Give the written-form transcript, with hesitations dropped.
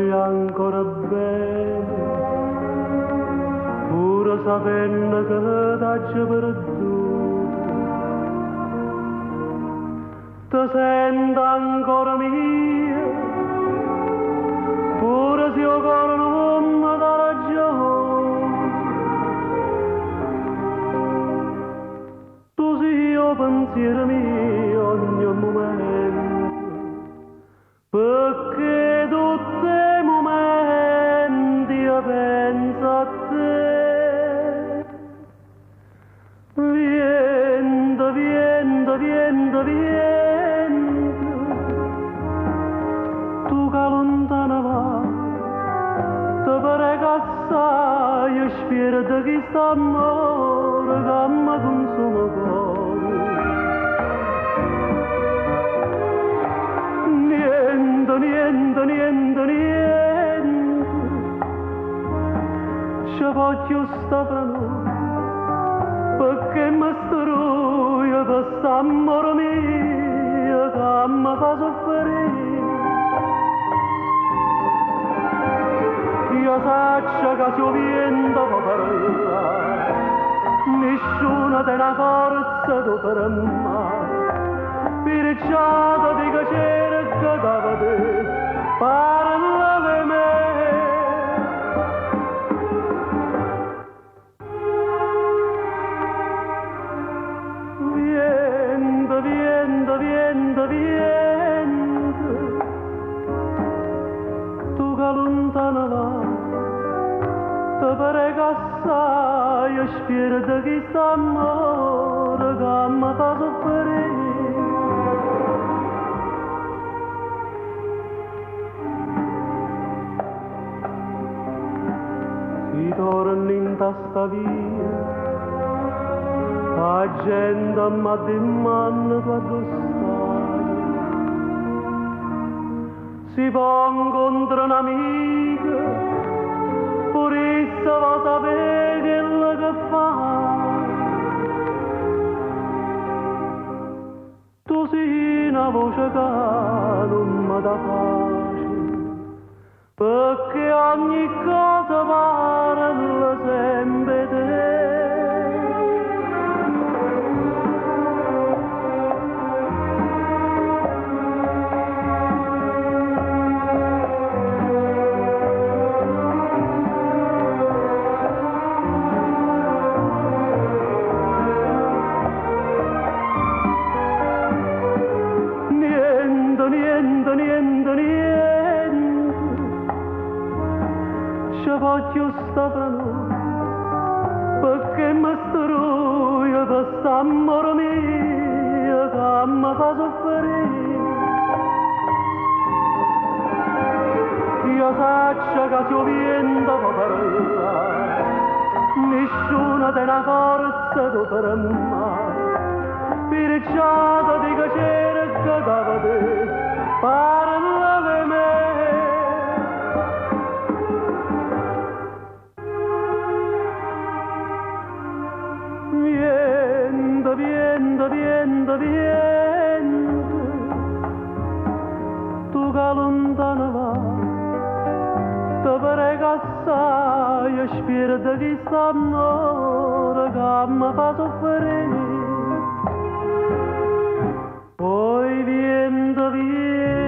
voglio ancora bene, pur sapendo che t'hai perduto. Ti sento ancora mia, pure se io cuore non mi dà ragione. Tu sei il pensiero mio ogni momento, perché tutti i momenti io penso a te. Viento, viento, viento, viento, tu che lontana vai, ti pare che assai spirito che sta amore che mi consuma cuore. Niente, niente, niente, niente, ci voglio sta fra noi, perché mi struia questo amore mio che mi fa soffrire. Io saccio che se io viento fa parlare, nessuno te la forza tu per me. Perciò ti dico cerca da vedere, parla di me. Viento, viento, viento, viento, tu che lontana vai, ti pare che assai spirito che sta amore che mi fa soffrire. Si torna in testa via, la gente mi dimanda tu addossare. Si pone contro un'amica, pur essa va sapere quello che fa. Tu sei una voce che non mi dà pace, perché ogni cosa parla sempre te. Niente, niente, niente, ci voglio sta fra noi, perché mi struia questo amore mio che mi fa soffrire. Io saccio che se io viento fa parlare, nessuno te la forza tu per me. Perciò ti dico cerca da vedere, parla di me. Viento, viento, viento, viento, tu che lontana vai, ti pare che assai spirito che sta amore che mi fa soffrire. Poi viento, viento,